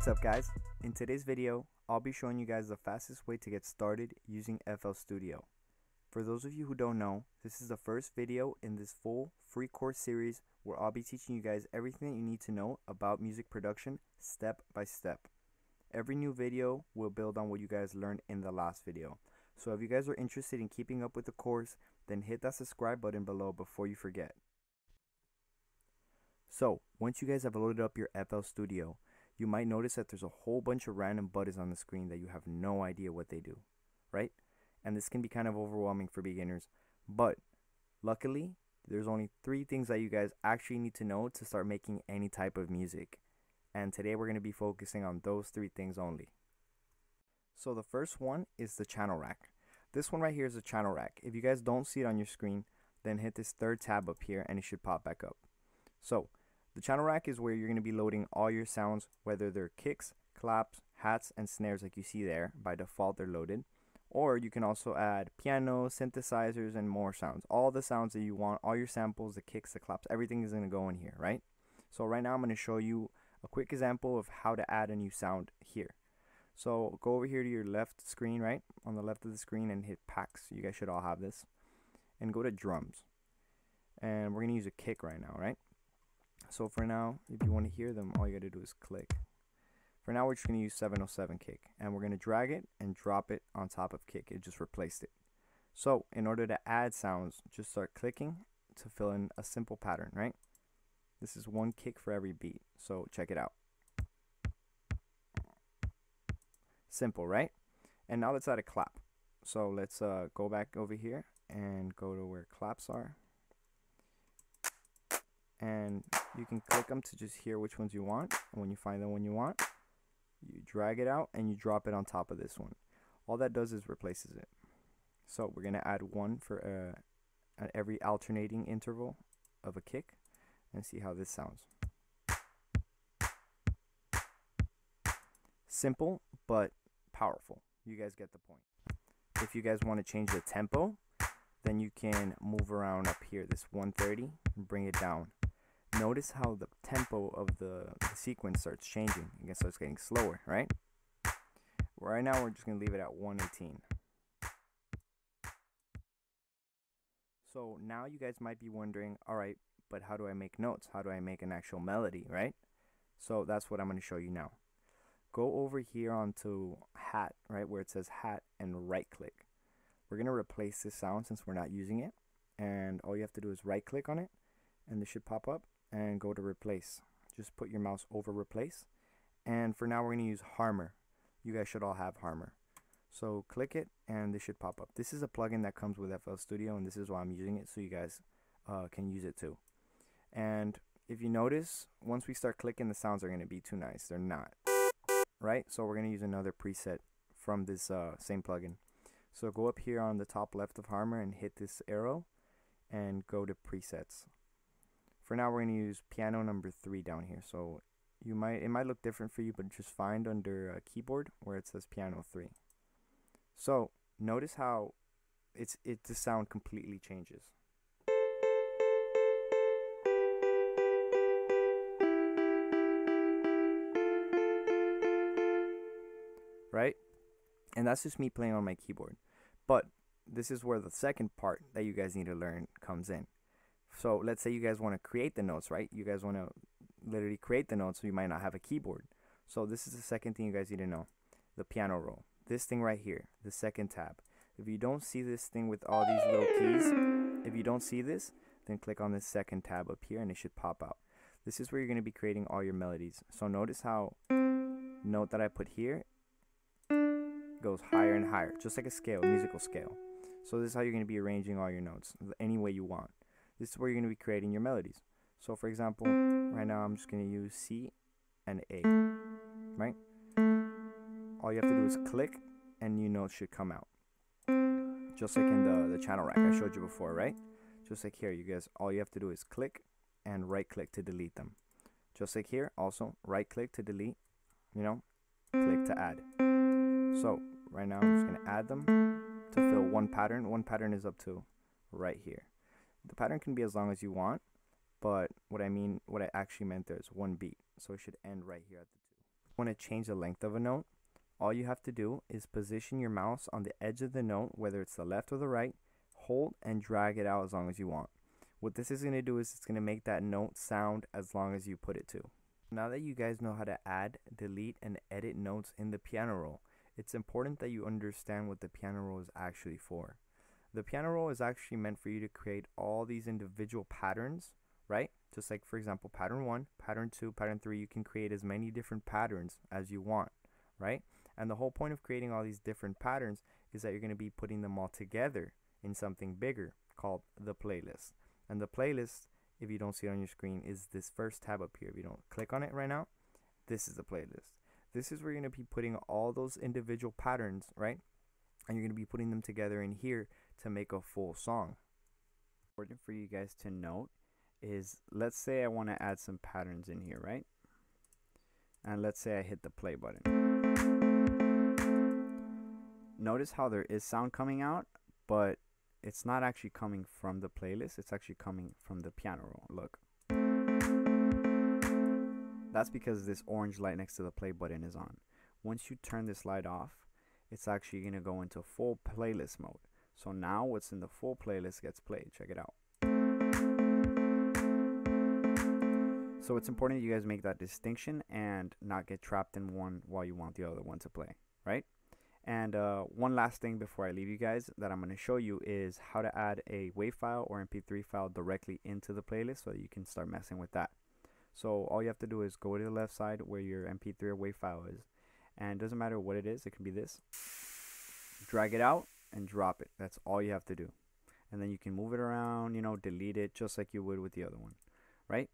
What's up guys? In today's video, I'll be showing you guys the fastest way to get started using FL Studio. For those of you who don't know, this is the first video in this full free course series where I'll be teaching you guys everything that you need to know about music production step by step. Every new video will build on what you guys learned in the last video. So if you guys are interested in keeping up with the course, then hit that subscribe button below before you forget. So once you guys have loaded up your FL Studio, you might notice that there's a whole bunch of random buttons on the screen that you have no idea what they do, right? And this can be kind of overwhelming for beginners, but luckily there's only 3 things that you guys actually need to know to start making any type of music. And today we're going to be focusing on those 3 things only. So the first one is the channel rack. This one right here is a channel rack. If you guys don't see it on your screen, then hit this 3rd tab up here and it should pop back up. So the channel rack is where you're going to be loading all your sounds, whether they're kicks, claps, hats, and snares like you see there. By default, they're loaded. Or you can also add piano, synthesizers, and more sounds. All the sounds that you want, all your samples, the kicks, the claps, everything is going to go in here, right? So right now I'm going to show you a quick example of how to add a new sound here. So go over here to your left screen, right? On the left of the screen and hit packs. You guys should all have this. And go to drums. And we're going to use a kick right now, right? So for now, if you want to hear them, all you got to do is click. For now, we're just going to use 707 kick. And we're going to drag it and drop it on top of kick. It just replaced it. So in order to add sounds, just start clicking to fill in a simple pattern, right? This is 1 kick for every beat. So check it out. Simple, right? And now let's add a clap. So let's go back over here and go to where claps are. And you can click them to just hear which ones you want. And when you find the one you want, you drag it out and you drop it on top of this one. All that does is replaces it. So we're going to add 1 for at every alternating interval of a kick and see how this sounds. Simple but powerful. You guys get the point. If you guys want to change the tempo, then you can move around up here, this 130, and bring it down. Notice how the tempo of the sequence starts changing. I guess it's getting slower, right? Right now we're just going to leave it at 118. So now you guys might be wondering, alright, but how do I make notes? How do I make an actual melody, right? So that's what I'm going to show you now. Go over here onto hat, right, where it says hat, and right click. We're going to replace this sound since we're not using it. And all you have to do is right click on it, and this should pop up. And go to replace. Just put your mouse over replace. And for now we're going to use Harmor. You guys should all have Harmor. So click it and this should pop up. This is a plugin that comes with FL Studio, and this is why I'm using it, so you guys can use it too. And if you notice, once we start clicking, the sounds are going to be too nice. They're not. Right? So we're going to use another preset from this same plugin. So go up here on the top left of Harmor and hit this arrow and go to presets. For now, we're going to use piano number 3 down here. So it might look different for you, but just find under keyboard where it says piano 3. So notice how the sound completely changes. Right? And that's just me playing on my keyboard. But this is where the second part that you guys need to learn comes in. So let's say you guys want to create the notes, right? You guys want to literally create the notes, so you might not have a keyboard. So this is the second thing you guys need to know. The piano roll. This thing right here, the second tab. If you don't see this thing with all these little keys, if you don't see this, then click on this second tab up here and it should pop out. This is where you're going to be creating all your melodies. So notice how note that I put here goes higher and higher, just like a scale, musical scale. So this is how you're going to be arranging all your notes any way you want. This is where you're going to be creating your melodies. So for example, right now I'm just going to use C and A, right? All you have to do is click and new notes should come out. Just like in the channel rack I showed you before, right? Just like here, you guys, all you have to do is click and right click to delete them. Just like here, also right click to delete, click to add. So right now I'm just going to add them to fill one pattern. One pattern is up to right here. The pattern can be as long as you want, but what I actually meant there is 1 beat. So it should end right here at the 2. Want to change the length of a note, all you have to do is position your mouse on the edge of the note, whether it's the left or the right, hold and drag it out as long as you want. What this is going to do is it's going to make that note sound as long as you put it to. Now that you guys know how to add, delete, and edit notes in the piano roll, it's important that you understand what the piano roll is actually for. The piano roll is actually meant for you to create all these individual patterns, right? Just like, for example, pattern 1, pattern 2, pattern 3, you can create as many different patterns as you want, right? And the whole point of creating all these different patterns is that you're going to be putting them all together in something bigger called the playlist. And the playlist, if you don't see it on your screen, is this first tab up here. If you don't click on it right now, this is the playlist. This is where you're going to be putting all those individual patterns, right? And you're going to be putting them together in here to make a full song. Important for you guys to note is, let's say I want to add some patterns in here, right? And let's say I hit the play button. Notice how there is sound coming out, but it's not actually coming from the playlist. It's actually coming from the piano roll. Look. That's because this orange light next to the play button is on. Once you turn this light off, it's actually going to go into full playlist mode. So now what's in the full playlist gets played. Check it out. So it's important that you guys make that distinction and not get trapped in one while you want the other one to play, right? And one last thing before I leave you guys that I'm going to show you is how to add a WAV file or MP3 file directly into the playlist so that you can start messing with that. So all you have to do is go to the left side where your MP3 or WAV file is, and it doesn't matter what it is, it can be this. Drag it out and drop it. That's all you have to do. And then you can move it around, you know, delete it just like you would with the other one, right?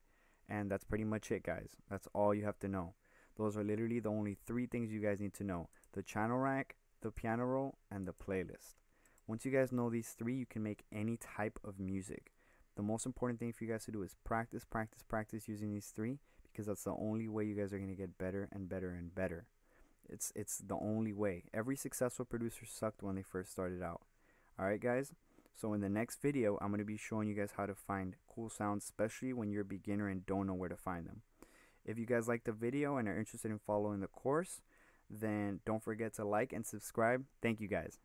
And that's pretty much it, guys. That's all you have to know. Those are literally the only 3 things you guys need to know: the channel rack, the piano roll, and the playlist. Once you guys know these 3, you can make any type of music. The most important thing for you guys to do is practice, practice, practice using these 3, because that's the only way you guys are going to get better and better and better. It's the only way. Every successful producer sucked when they first started out. Alright, guys? So in the next video, I'm going to be showing you guys how to find cool sounds, especially when you're a beginner and don't know where to find them. If you guys like the video and are interested in following the course, then don't forget to like and subscribe. Thank you, guys.